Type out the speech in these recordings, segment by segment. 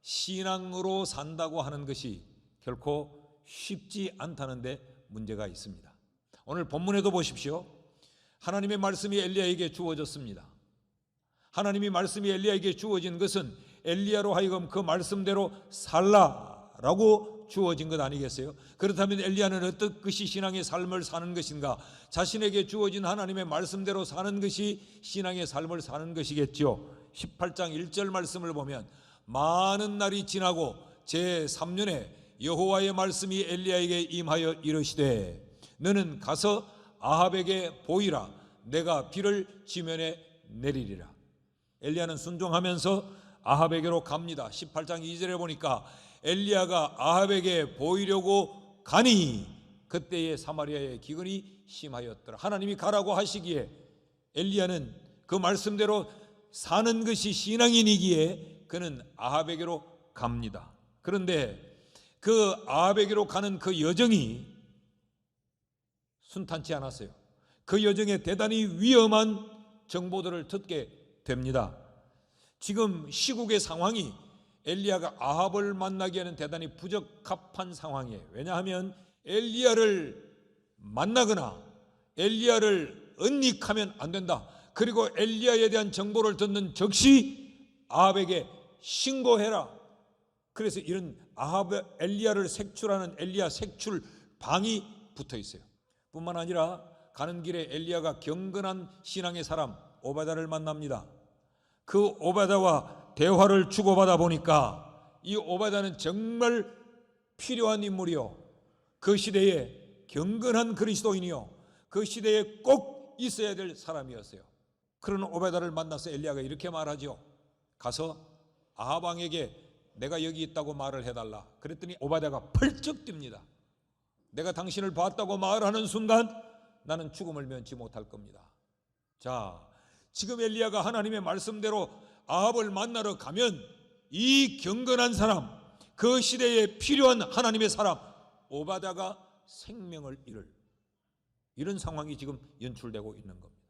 신앙으로 산다고 하는 것이 결코 쉽지 않다는 데 문제가 있습니다. 오늘 본문에도 보십시오. 하나님의 말씀이 엘리야에게 주어졌습니다. 하나님의 말씀이 엘리야에게 주어진 것은 엘리야로 하여금 그 말씀대로 살라라고 주어진 것 아니겠어요? 그렇다면 엘리야는 어떤 것이 신앙의 삶을 사는 것인가? 자신에게 주어진 하나님의 말씀대로 사는 것이 신앙의 삶을 사는 것이겠죠. 18장 1절 말씀을 보면 많은 날이 지나고 제3년에 여호와의 말씀이 엘리야에게 임하여 이르시되 너는 가서 아합에게 보이라. 내가 비를 지면에 내리리라. 엘리야는 순종하면서 아합에게로 갑니다. 18장 2절에 보니까 엘리야가 아합에게 보이려고 가니 그때에 사마리아의 기근이 심하였더라. 하나님이 가라고 하시기에 엘리야는 그 말씀대로 사는 것이 신앙인이기에 그는 아합에게로 갑니다. 그런데 그 아합에게로 가는 그 여정이 순탄치 않았어요. 그 여정에 대단히 위험한 정보들을 듣게 됩니다. 지금 시국의 상황이 엘리야가 아합을 만나기에는 대단히 부적합한 상황이에요. 왜냐하면 엘리야를 만나거나 엘리야를 은닉하면 안 된다. 그리고 엘리야에 대한 정보를 듣는 즉시 아합에게 신고해라. 그래서 이런 엘리야를 색출하는 엘리야 색출 방이 붙어 있어요. 뿐만 아니라 가는 길에 엘리야가 경건한 신앙의 사람 오바다를 만납니다. 그 오바다와 대화를 주고받아 보니까 이 오바다는 정말 필요한 인물이요, 그 시대에 경건한 그리스도인이요, 그 시대에 꼭 있어야 될 사람이었어요. 그런 오바다를 만나서 엘리야가 이렇게 말하죠. 가서 아합 왕에게 내가 여기 있다고 말을 해달라. 그랬더니 오바다가 펄쩍 뜁니다. 내가 당신을 봤다고 말하는 순간 나는 죽음을 면치 못할 겁니다. 자, 지금 엘리야가 하나님의 말씀대로 아합을 만나러 가면 이 경건한 사람, 그 시대에 필요한 하나님의 사람 오바다가 생명을 잃을 이런 상황이 지금 연출되고 있는 겁니다.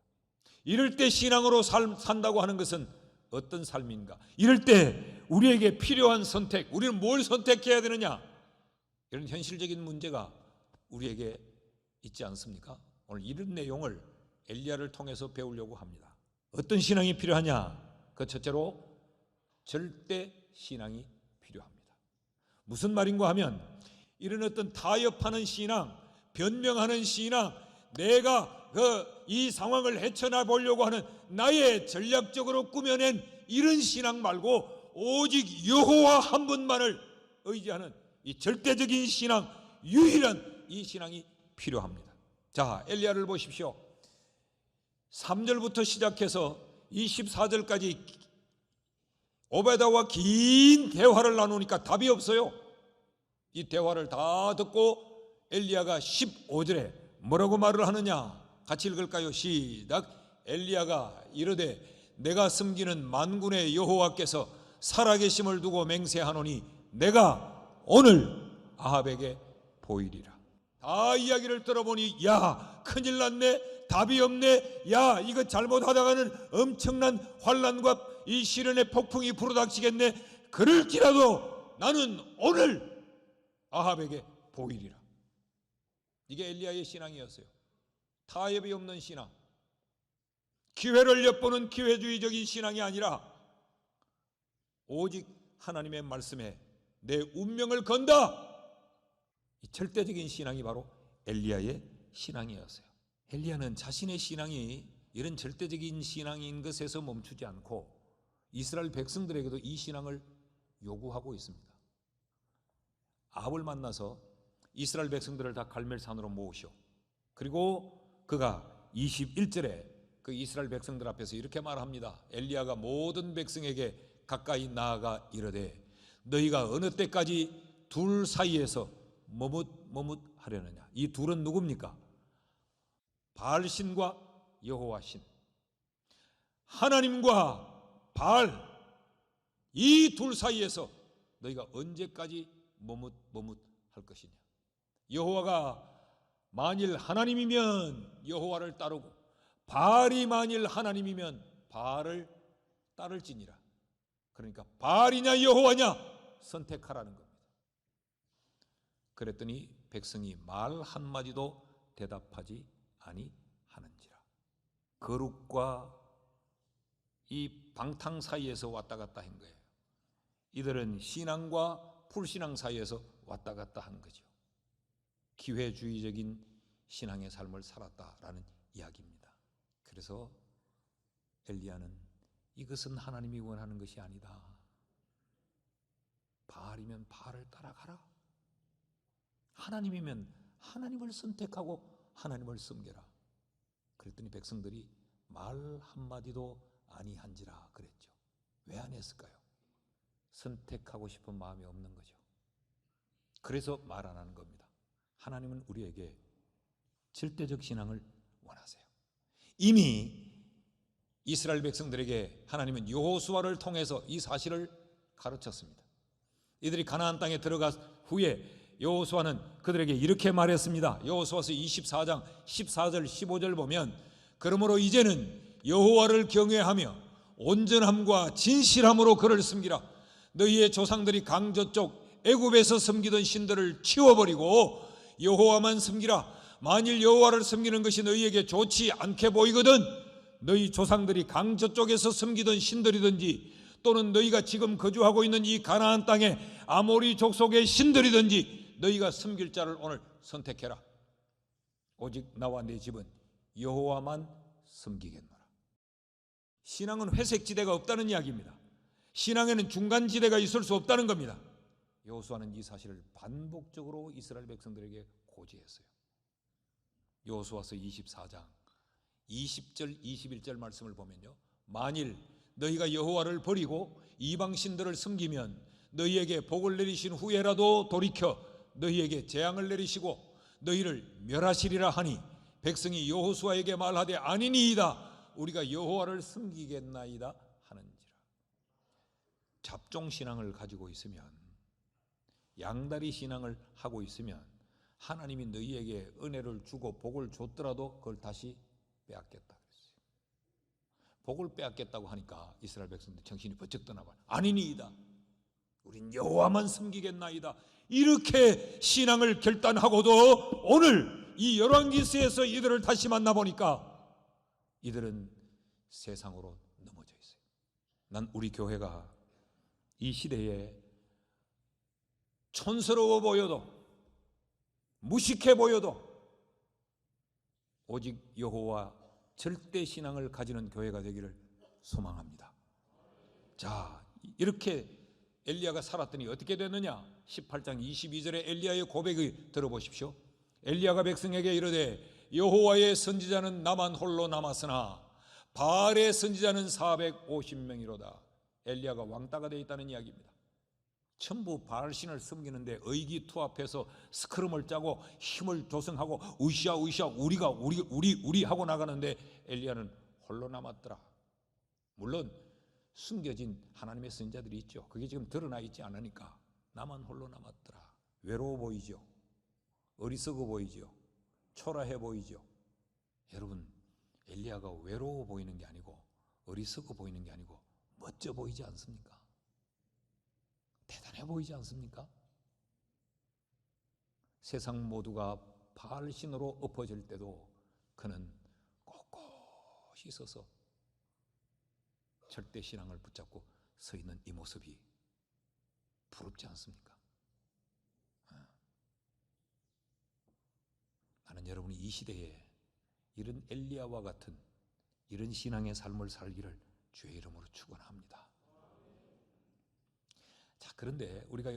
이럴 때 신앙으로 산다고 하는 것은 어떤 삶인가? 이럴 때 우리에게 필요한 선택, 우리는 뭘 선택해야 되느냐? 이런 현실적인 문제가 우리에게 있지 않습니까? 오늘 이런 내용을 엘리야를 통해서 배우려고 합니다. 어떤 신앙이 필요하냐? 그 첫째로 절대 신앙이 필요합니다. 무슨 말인가 하면 이런 어떤 타협하는 신앙, 변명하는 신앙, 내가 이 상황을 헤쳐나 보려고 하는 나의 전략적으로 꾸며낸 이런 신앙 말고 오직 여호와 한 분만을 의지하는 이 절대적인 신앙, 유일한 이 신앙이 필요합니다. 자, 엘리야를 보십시오. 3절부터 시작해서 24절까지 오바다와 긴 대화를 나누니까 답이 없어요. 이 대화를 다 듣고 엘리야가 15절에 뭐라고 말을 하느냐? 같이 읽을까요? 시작. 엘리야가 이르되 내가 섬기는 만군의 여호와께서 살아계심을 두고 맹세하노니 내가 오늘 아합에게 보이리라. 다 이야기를 들어보니 야, 큰일 났네, 답이 없네, 야, 이거 잘못하다가는 엄청난 환난과 이 시련의 폭풍이 불어닥치겠네. 그럴지라도 나는 오늘 아합에게 보이리라. 이게 엘리야의 신앙이었어요. 타협이 없는 신앙, 기회를 엿보는 기회주의적인 신앙이 아니라 오직 하나님의 말씀에 내 운명을 건다. 이 절대적인 신앙이 바로 엘리야의 신앙이었어요. 엘리야는 자신의 신앙이 이런 절대적인 신앙인 것에서 멈추지 않고 이스라엘 백성들에게도 이 신앙을 요구하고 있습니다. 아합을 만나서 이스라엘 백성들을 다 갈멜산으로 모으시오. 그리고 그가 21절에 그 이스라엘 백성들 앞에서 이렇게 말합니다. 엘리야가 모든 백성에게 가까이 나아가 이르되 너희가 어느 때까지 둘 사이에서 머뭇하려느냐? 이 둘은 누굽니까? 바알신과 여호와신, 하나님과 바알, 이 둘 사이에서 너희가 언제까지 머뭇할 것이냐? 여호와가 만일 하나님이면 여호와를 따르고 바알이 만일 하나님이면 바알을 따를지니라. 그러니까 바알이냐 여호와냐? 선택하라는 겁니다. 그랬더니 백성이 말 한마디도 대답하지 아니하는지라. 거룩과 이 방탕 사이에서 왔다 갔다 한 거예요. 이들은 신앙과 불신앙 사이에서 왔다 갔다 한 거죠. 기회주의적인 신앙의 삶을 살았다라는 이야기입니다. 그래서 엘리야는 이것은 하나님이 원하는 것이 아니다. 바알이면 바알을 따라가라. 하나님이면 하나님을 선택하고 하나님을 섬겨라. 그랬더니 백성들이 말 한마디도 아니한지라 그랬죠. 왜 안 했을까요? 선택하고 싶은 마음이 없는 거죠. 그래서 말 안 하는 겁니다. 하나님은 우리에게 절대적 신앙을 원하세요. 이미 이스라엘 백성들에게 하나님은 여호수아를 통해서 이 사실을 가르쳤습니다. 이들이 가나안 땅에 들어간 후에 여호수아는 그들에게 이렇게 말했습니다. 여호수아서 24장 14절 15절 보면 그러므로 이제는 여호와를 경외하며 온전함과 진실함으로 그를 섬기라. 너희의 조상들이 강저쪽 애굽에서 섬기던 신들을 치워버리고 여호와만 섬기라. 만일 여호와를 섬기는 것이 너희에게 좋지 않게 보이거든 너희 조상들이 강저쪽에서 섬기던 신들이든지 또는 너희가 지금 거주하고 있는 이 가나안 땅의 아모리 족속의 신들이든지 너희가 섬길 자를 오늘 선택해라. 오직 나와 내 집은 여호와만 섬기겠노라. 신앙은 회색지대가 없다는 이야기입니다. 신앙에는 중간지대가 있을 수 없다는 겁니다. 여호수아는 이 사실을 반복적으로 이스라엘 백성들에게 고지했어요. 여호수아서 24장 20절 21절 말씀을 보면요, 만일 너희가 여호와를 버리고 이방신들을 섬기면 너희에게 복을 내리신 후에라도 돌이켜 너희에게 재앙을 내리시고 너희를 멸하시리라 하니 백성이 여호수아에게 말하되 아니니이다. 우리가 여호와를 섬기겠나이다 하는지라. 잡종신앙을 가지고 있으면, 양다리 신앙을 하고 있으면 하나님이 너희에게 은혜를 주고 복을 줬더라도 그걸 다시 빼앗겠다 그랬어요. 복을 빼앗겠다고 하니까 이스라엘 백성들 정신이 번쩍 떠나봐요. 아니니이다. 우린 여호와만 섬기겠나이다. 이렇게 신앙을 결단하고도 오늘 이 열왕기서에서 이들을 다시 만나보니까 이들은 세상으로 넘어져 있어요. 난 우리 교회가 이 시대에 촌스러워 보여도 무식해 보여도 오직 여호와 절대 신앙을 가지는 교회가 되기를 소망합니다. 자, 이렇게 엘리야가 살았더니 어떻게 됐느냐? 18장 22절에 엘리야의 고백을 들어보십시오. 엘리야가 백성에게 이르되 여호와의 선지자는 나만 홀로 남았으나 바알의 선지자는 450명이로다. 엘리야가 왕따가 되어 있다는 이야기입니다. 전부 바알신을 섬기는데 의기투합해서 스크럼을 짜고 힘을 조성하고 으쌰 우리가 우리 하고 나가는데 엘리야는 홀로 남았더라. 물론 숨겨진 하나님의 선지자들이 있죠. 그게 지금 드러나 있지 않으니까 나만 홀로 남았더라. 외로워 보이죠. 어리석어 보이죠. 초라해 보이죠. 여러분, 엘리야가 외로워 보이는 게 아니고 어리석어 보이는 게 아니고 멋져 보이지 않습니까? 대단해 보이지 않습니까? 세상 모두가 바알신으로 엎어질 때도 그는 꼿꼿이 서서 절대 신앙을 붙잡고 서 있는 이 모습이 부럽지 않습니까? 나는 여러분이 이 시대에 이런 엘리야와 같은 이런 신앙의 삶을 살기를 주의 이름으로 축원합니다. 자, 그런데 우리가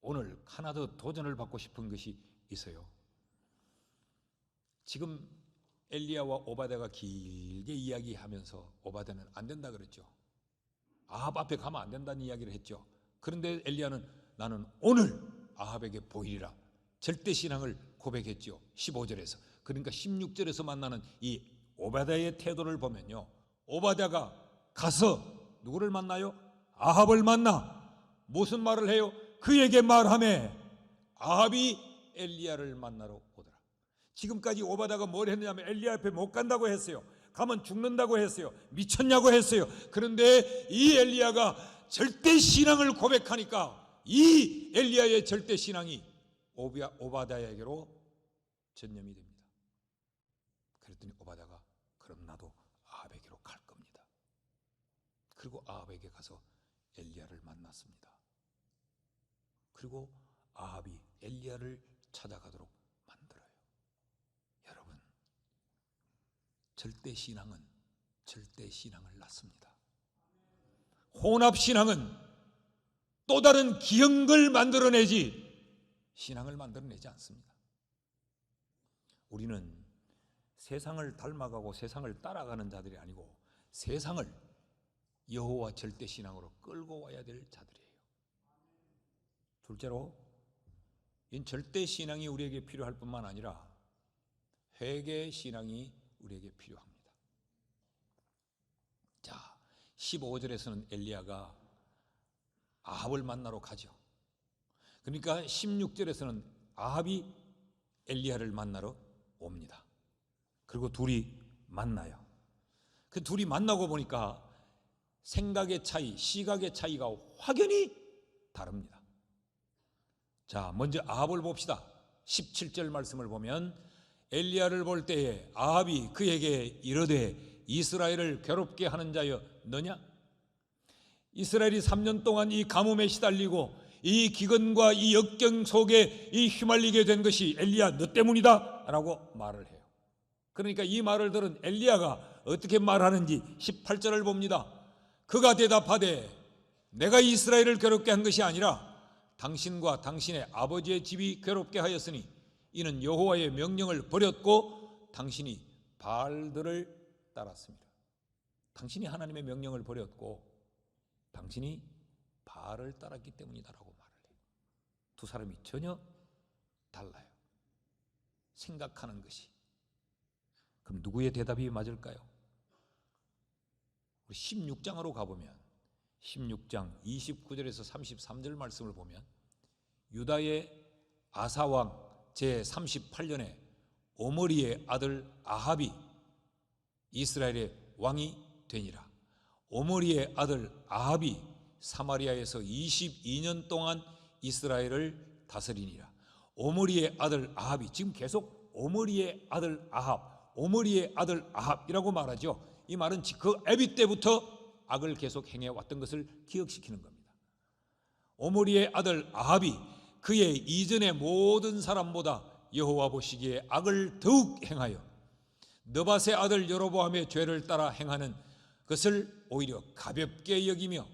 오늘 하나 더 도전을 받고 싶은 것이 있어요. 지금 엘리야와 오바댜가 길게 이야기하면서 오바댜는 안 된다 그랬죠. 아합 앞에 가면 안 된다는 이야기를 했죠. 그런데 엘리야는 나는 오늘 아합에게 보이리라 절대 신앙을 고백했죠. 15절에서. 그러니까 16절에서 만나는 이 오바댜의 태도를 보면요, 오바댜가 가서 누구를 만나요? 아합을 만나 무슨 말을 해요? 그에게 말하며 아합이 엘리야를 만나러 오더라. 지금까지 오바댜가 뭘 했느냐면 엘리야 앞에 못 간다고 했어요. 가면 죽는다고 했어요. 미쳤냐고 했어요. 그런데 이 엘리야가 절대 신앙을 고백하니까 이 엘리야의 절대 신앙이 오바댜에게로 전염이 됩니다. 그랬더니 오바댜가 그럼 나도 아합에게로 갈 겁니다. 그리고 아합에게 가서 엘리야를 만났습니다. 그리고 아합이 엘리야를 찾아가도록 만들어요. 여러분, 절대 신앙은 절대 신앙을 낳습니다. 혼합 신앙은 또 다른 기형을 만들어내지 신앙을 만들어내지 않습니다. 우리는 세상을 닮아가고 세상을 따라가는 자들이 아니고 세상을 여호와 절대 신앙으로 끌고 와야 될 자들이에요. 둘째로, 이 절대 신앙이 우리에게 필요할 뿐만 아니라 회개 신앙이 우리에게 필요합니다. 자, 15절에서는 엘리야가 아합을 만나러 가죠. 그러니까 16절에서는 아합이 엘리야를 만나러 옵니다. 그리고 둘이 만나요. 그 둘이 만나고 보니까 생각의 차이, 시각의 차이가 확연히 다릅니다. 자, 먼저 아합을 봅시다. 17절 말씀을 보면 엘리야를 볼 때에 아합이 그에게 이르되 이스라엘을 괴롭게 하는 자여 너냐? 이스라엘이 3년 동안 이 가뭄에 시달리고 이 기근과 이 역경 속에 이 휘말리게 된 것이 엘리야 너 때문이다 라고 말을 해요. 그러니까 이 말을 들은 엘리야가 어떻게 말하는지 18절을 봅니다. 그가 대답하되 내가 이스라엘을 괴롭게 한 것이 아니라 당신과 당신의 아버지의 집이 괴롭게 하였으니 이는 여호와의 명령을 버렸고 당신이 바알들을 따랐습니다. 당신이 하나님의 명령을 버렸고 당신이 바알을 따랐기 때문이다라고 말을 해요. 두 사람이 전혀 달라요. 생각하는 것이. 그럼 누구의 대답이 맞을까요? 우리 16장으로 가보면 16장 29절에서 33절 말씀을 보면 유다의 아사왕 제38년에 오므리의 아들 아합이 이스라엘의 왕이 되니라. 오므리의 아들 아합이 사마리아에서 22년 동안 이스라엘을 다스리니라. 오므리의 아들 아합이 지금 계속 오므리의 아들 아합, 오므리의 아들 아합이라고 말하죠. 이 말은 그 아비 때부터 악을 계속 행해왔던 것을 기억시키는 겁니다. 오므리의 아들 아합이 그의 이전의 모든 사람보다 여호와 보시기에 악을 더욱 행하여 느밧의 아들 여로보암의 죄를 따라 행하는 것을 오히려 가볍게 여기며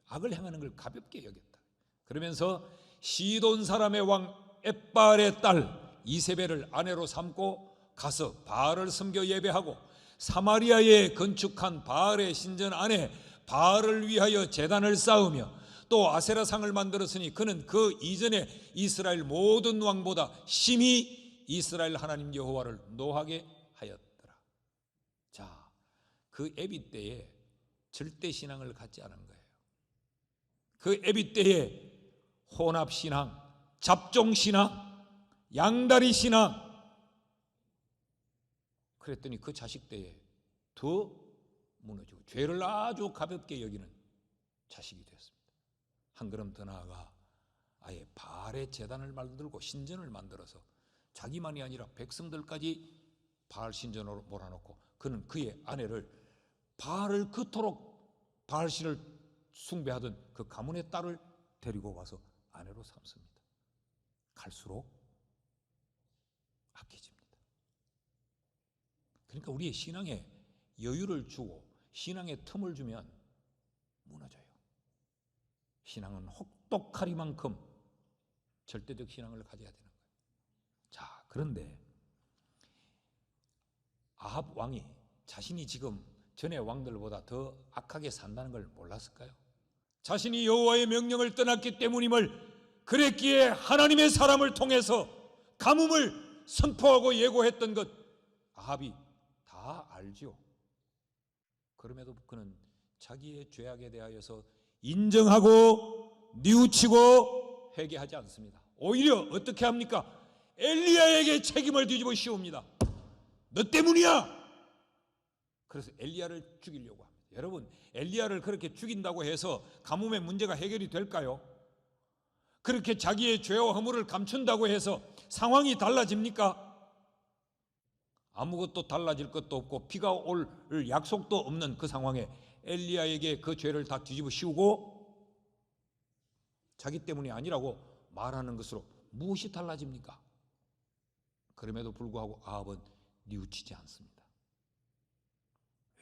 악을 행하는 걸 가볍게 여겼다. 그러면서 시돈 사람의 왕 엣바알의 딸 이세벨을 아내로 삼고 가서 바알을 섬겨 예배하고 사마리아에 건축한 바알의 신전 안에 바알을 위하여 제단을 쌓으며 또 아세라상을 만들었으니 그는 그 이전에 이스라엘 모든 왕보다 심히 이스라엘 하나님 여호와를 노하게 하였더라. 자, 그 아비 때에 절대 신앙을 갖지 않은 거예요. 그 아비 때에 혼합 신앙, 잡종 신앙, 양다리 신앙. 그랬더니 그 자식 때에 더 무너지고 죄를 아주 가볍게 여기는 자식이 되었습니다. 한 걸음 더 나아가 아예 바알의 제단을 만들고 신전을 만들어서 자기만이 아니라 백성들까지 바알 신전으로 몰아넣고 그는 그의 아내를 바알을 그토록 바알신을 숭배하던 그 가문의 딸을 데리고 와서 아내로 삼습니다. 갈수록 악해집니다. 그러니까 우리의 신앙에 여유를 주고 신앙에 틈을 주면 무너져요. 신앙은 혹독하리만큼 절대적 신앙을 가져야 되는 거예요. 자, 그런데 아합 왕이 자신이 지금 전의 왕들보다 더 악하게 산다는 걸 몰랐을까요? 자신이 여호와의 명령을 떠났기 때문임을 그랬기에 하나님의 사람을 통해서 가뭄을 선포하고 예고했던 것 아합이 다 알지요. 그럼에도 그는 자기의 죄악에 대하여서 인정하고 뉘우치고 회개하지 않습니다. 오히려 어떻게 합니까? 엘리야에게 책임을 뒤집어 씌웁니다. 너 때문이야. 그래서 엘리야를 죽이려고 합니다. 여러분, 엘리야를 그렇게 죽인다고 해서 가뭄의 문제가 해결이 될까요? 그렇게 자기의 죄와 허물을 감춘다고 해서 상황이 달라집니까? 아무것도 달라질 것도 없고 비가 올 약속도 없는 그 상황에 엘리야에게 그 죄를 다 뒤집어 씌우고 자기 때문이 아니라고 말하는 것으로 무엇이 달라집니까? 그럼에도 불구하고 아합은 뉘우치지 않습니다.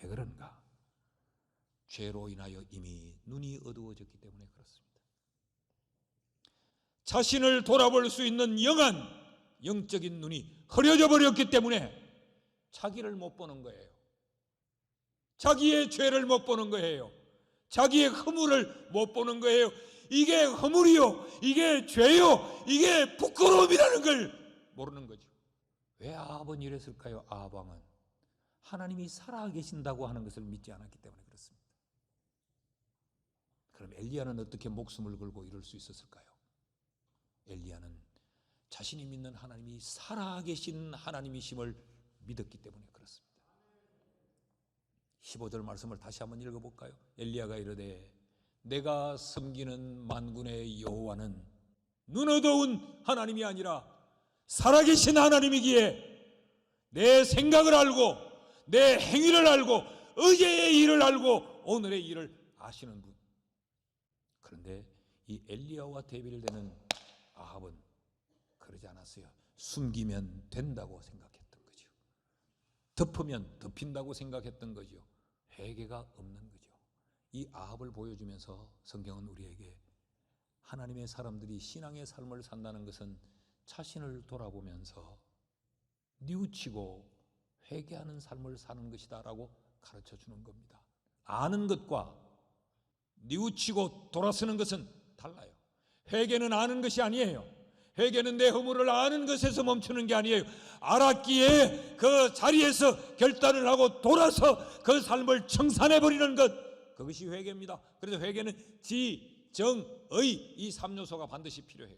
왜 그런가? 죄로 인하여 이미 눈이 어두워졌기 때문에 그렇습니다. 자신을 돌아볼 수 있는 영한 영적인 눈이 흐려져 버렸기 때문에 자기를 못 보는 거예요. 자기의 죄를 못 보는 거예요. 자기의 허물을 못 보는 거예요. 이게 허물이요, 이게 죄요, 이게 부끄러움이라는 걸 모르는 거죠. 왜 아합은 이랬을까요? 아합 왕은 하나님이 살아계신다고 하는 것을 믿지 않았기 때문에 그렇습니다. 그럼 엘리야는 어떻게 목숨을 걸고 이럴 수 있었을까요? 엘리야는 자신이 믿는 하나님이 살아계신 하나님이심을 믿었기 때문에 그렇습니다. 15절 말씀을 다시 한번 읽어볼까요? 엘리야가 이르되 내가 섬기는 만군의 여호와는 눈 어두운 하나님이 아니라 살아계신 하나님이기에 내 생각을 알고 내 행위를 알고 어제의 일을 알고 오늘의 일을 아시는 분. 그런데 이 엘리야와 대비되는 아합은 그러지 않았어요. 숨기면 된다고 생각했던 거죠. 덮으면 덮인다고 생각했던 거죠. 회개가 없는 거죠. 이 아합을 보여주면서 성경은 우리에게 하나님의 사람들이 신앙의 삶을 산다는 것은 자신을 돌아보면서 뉘우치고 회개하는 삶을 사는 것이다 라고 가르쳐 주는 겁니다. 아는 것과 뉘우치고 돌아서는 것은 달라요. 회개는 아는 것이 아니에요. 회개는 내 허물을 아는 것에서 멈추는 게 아니에요. 알았기에 그 자리에서 결단을 하고 돌아서 그 삶을 청산해버리는 것, 그것이 회개입니다. 그래서 회개는 지, 정, 의 이 3요소가 반드시 필요해요.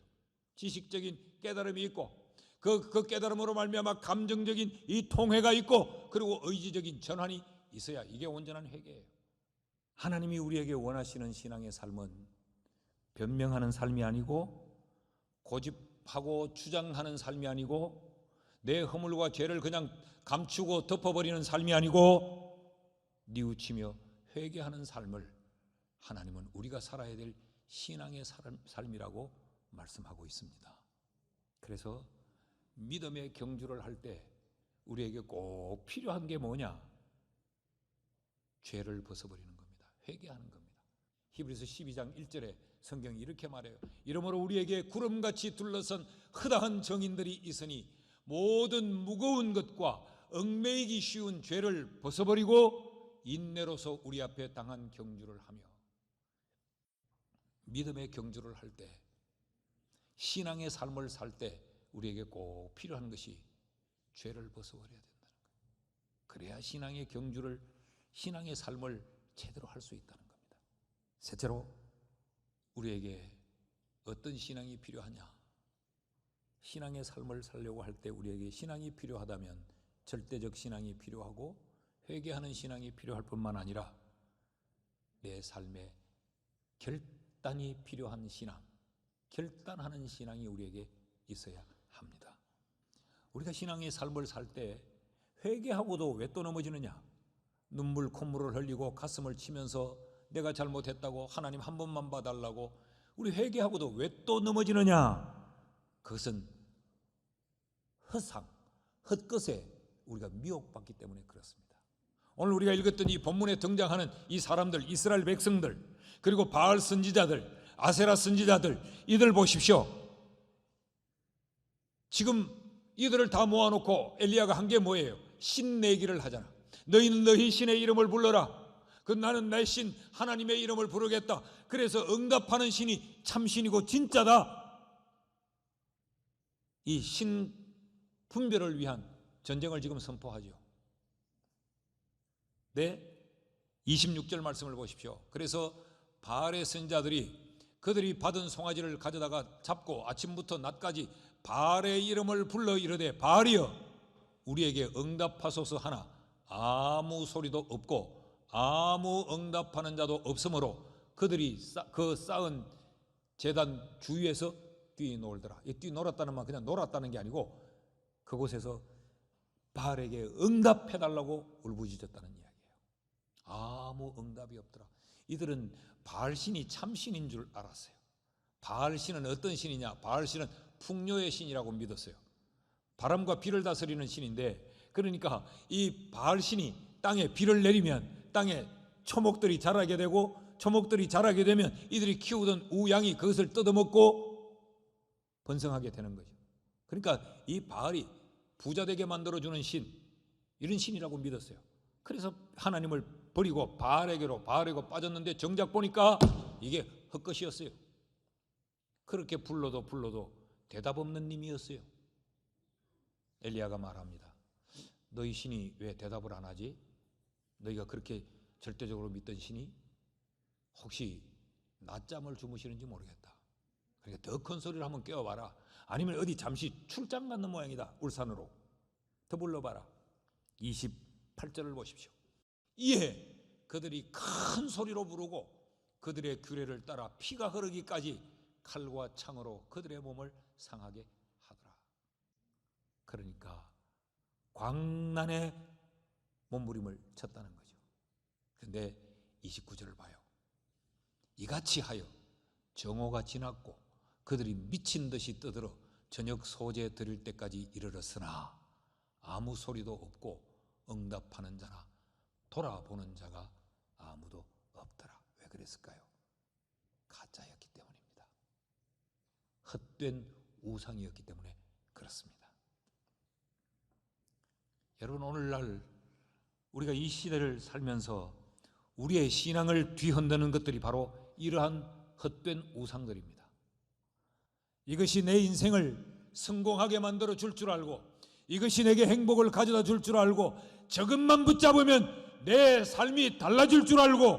지식적인 깨달음이 있고 그 깨달음으로 말미암아 감정적인 이 통회가 있고 그리고 의지적인 전환이 있어야 이게 온전한 회개예요. 하나님이 우리에게 원하시는 신앙의 삶은 변명하는 삶이 아니고 고집하고 주장하는 삶이 아니고 내 허물과 죄를 그냥 감추고 덮어버리는 삶이 아니고 뉘우치며 회개하는 삶을 하나님은 우리가 살아야 될 신앙의 삶이라고 말씀하고 있습니다. 그래서 믿음의 경주를 할 때 우리에게 꼭 필요한 게 뭐냐? 죄를 벗어버리는 겁니다. 회개하는 겁니다. 히브리서 12장 1절에 성경이 이렇게 말해요. 이러므로 우리에게 구름같이 둘러선 허다한 정인들이 있으니 모든 무거운 것과 얽매이기 쉬운 죄를 벗어버리고 인내로서 우리 앞에 당한 경주를 하며. 믿음의 경주를 할 때, 신앙의 삶을 살 때 우리에게 꼭 필요한 것이 죄를 벗어버려야 된다는 거예요. 그래야 신앙의 경주를, 신앙의 삶을 제대로 할 수 있다는 겁니다. 셋째로 우리에게 어떤 신앙이 필요하냐? 신앙의 삶을 살려고 할 때 우리에게 신앙이 필요하다면 절대적 신앙이 필요하고 회개하는 신앙이 필요할 뿐만 아니라 내 삶에 결단이 필요한 신앙, 결단하는 신앙이 우리에게 있어야 합니다. 우리가 신앙의 삶을 살 때 회개하고도 왜 또 넘어지느냐? 눈물 콧물을 흘리고 가슴을 치면서 내가 잘못했다고 하나님 한 번만 봐달라고 우리 회개하고도 왜 또 넘어지느냐? 그것은 헛상, 헛것에 우리가 미혹받기 때문에 그렇습니다. 오늘 우리가 읽었던 이 본문에 등장하는 이 사람들, 이스라엘 백성들, 그리고 바알 선지자들, 아세라 선지자들, 이들 보십시오. 지금 이들을 다 모아놓고 엘리야가 한 게 뭐예요? 신 내기를 하잖아. 너희는 너희 신의 이름을 불러라. 나는 내 신 하나님의 이름을 부르겠다. 그래서 응답하는 신이 참신이고 진짜다. 이 신 분별을 위한 전쟁을 지금 선포하죠. 네, 26절 말씀을 보십시오. 그래서 바알의 선지자들이 그들이 받은 송아지를 가져다가 잡고 아침부터 낮까지 바알의 이름을 불러 이르되 바알이여 우리에게 응답하소서 하나 아무 소리도 없고 아무 응답하는 자도 없으므로 그들이 그 쌓은 제단 주위에서 뛰놀더라. 이 뛰놀았다는 말 그냥 놀았다는 게 아니고 그곳에서 바알에게 응답해달라고 울부짖었다는 이야기예요. 아무 응답이 없더라. 이들은 바알 신이 참신인 줄 알았어요. 바알 신은 어떤 신이냐? 바알 신은 풍요의 신이라고 믿었어요. 바람과 비를 다스리는 신인데, 그러니까 이 바알 신이 땅에 비를 내리면 땅에 초목들이 자라게 되고, 초목들이 자라게 되면 이들이 키우던 우양이 그것을 뜯어먹고 번성하게 되는 거죠. 그러니까 이 바알이 부자 되게 만들어주는 신, 이런 신이라고 믿었어요. 그래서 하나님을 버리고 바알에게로 빠졌는데 정작 보니까 이게 헛것이었어요. 그렇게 불러도 대답 없는 님이었어요. 엘리야가 말합니다. 너희 신이 왜 대답을 안 하지? 너희가 그렇게 절대적으로 믿던 신이 혹시 낮잠을 주무시는지 모르겠다. 그러니까 더 큰 소리를 한번 깨워봐라. 아니면 어디 잠시 출장 갔는 모양이다. 울산으로 더 불러봐라. 28절을 보십시오. 이에 그들이 큰 소리로 부르고 그들의 규례를 따라 피가 흐르기까지 칼과 창으로 그들의 몸을 상하게 하더라. 그러니까 광란의 몸부림을 쳤다는 거죠. 그런데 29절을 봐요. 이같이 하여 정오가 지났고 그들이 미친 듯이 떠들어 저녁 소재 드릴 때까지 이르렀으나 아무 소리도 없고 응답하는 자나 돌아보는 자가 아무도 없더라. 왜 그랬을까요? 가짜였기 때문입니다. 헛된 우상이었기 때문에 그렇습니다. 여러분, 오늘날 우리가 이 시대를 살면서 우리의 신앙을 뒤흔드는 것들이 바로 이러한 헛된 우상들입니다. 이것이 내 인생을 성공하게 만들어 줄 줄 알고, 이것이 내게 행복을 가져다 줄 줄 알고, 저것만 붙잡으면 내 삶이 달라질 줄 알고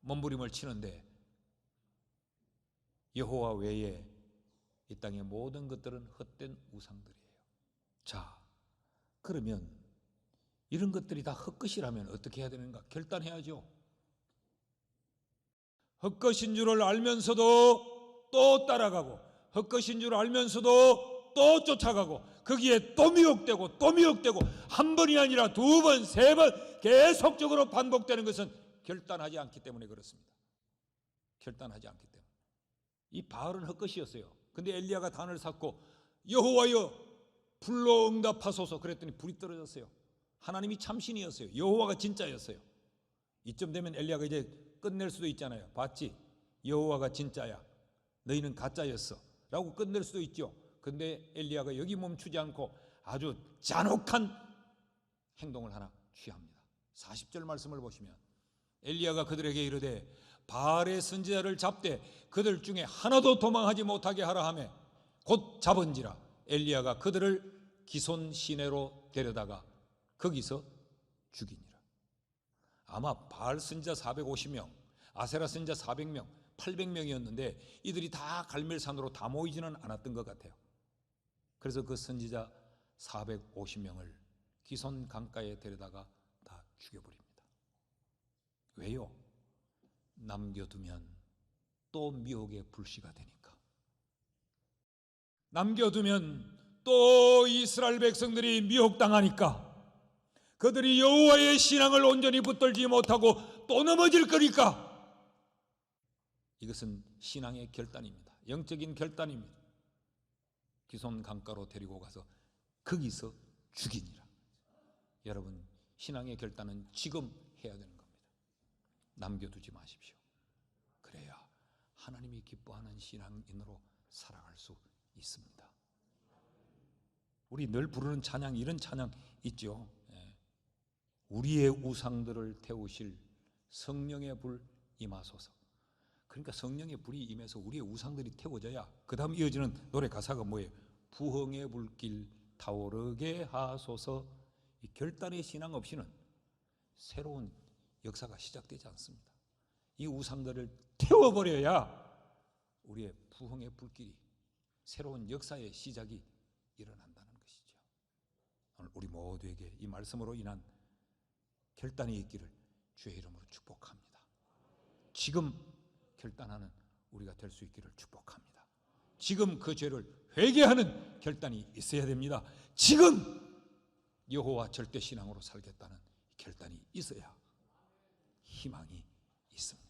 몸부림을 치는데, 여호와 외에 이 땅의 모든 것들은 헛된 우상들이에요. 자, 그러면 이런 것들이 다 헛것이라면 어떻게 해야 되는가? 결단해야죠. 헛것인 줄을 알면서도 또 따라가고, 헛것인 줄 알면서도 또 쫓아가고, 거기에 또 미혹되고 또 미혹되고, 한 번이 아니라 두 번, 세 번 계속적으로 반복되는 것은 결단하지 않기 때문에 그렇습니다. 결단하지 않기 때문에. 이 바알은 헛것이었어요. 근데 엘리야가 단을 샀고 여호와여 불로 응답하소서 그랬더니 불이 떨어졌어요. 하나님이 참신이었어요. 여호와가 진짜였어요. 이쯤 되면 엘리야가 이제 끝낼 수도 있잖아요. 봤지? 여호와가 진짜야, 너희는 가짜였어 라고 끝낼 수도 있죠. 근데 엘리야가 여기 멈추지 않고 아주 잔혹한 행동을 하나 취합니다. 40절 말씀을 보시면 엘리야가 그들에게 이르되 바알의 선지자를 잡되 그들 중에 하나도 도망하지 못하게 하라 하매 곧 잡은지라 엘리야가 그들을 기손 시내로 데려다가 거기서 죽이니라. 아마 바알 선지자 450명, 아세라 선지자 400명, 800명이었는데 이들이 다 갈멜산으로 다 모이지는 않았던 것 같아요. 그래서 그 선지자 450명을 기손 강가에 데려다가 다 죽여버립니다. 왜요? 남겨두면 또 미혹의 불씨가 되니까. 남겨두면 또 이스라엘 백성들이 미혹당하니까, 그들이 여호와의 신앙을 온전히 붙들지 못하고 또 넘어질 거니까. 이것은 신앙의 결단입니다. 영적인 결단입니다. 기손 강가로 데리고 가서 거기서 죽이니라. 여러분, 신앙의 결단은 지금 해야 되는 겁니다. 남겨두지 마십시오. 그래야 하나님이 기뻐하는 신앙인으로 살아갈 수 있습니다. 우리 늘 부르는 찬양, 이런 찬양 있죠. 우리의 우상들을 태우실 성령의 불 임하소서. 그러니까 성령의 불이 임해서 우리의 우상들이 태워져야 그 다음 이어지는 노래 가사가 뭐예요? 부흥의 불길 타오르게 하소서. 이 결단의 신앙 없이는 새로운 역사가 시작되지 않습니다. 이 우상들을 태워버려야 우리의 부흥의 불길이, 새로운 역사의 시작이 일어난다는 것이죠. 오늘 우리 모두에게 이 말씀으로 인한 결단이 있기를 주의 이름으로 축복합니다. 지금 결단하는 우리가 될 수 있기를 축복합니다. 지금 그 죄를 회개하는 결단이 있어야 됩니다. 지금 여호와 절대 신앙으로 살겠다는 결단이 있어야 희망이 있습니다.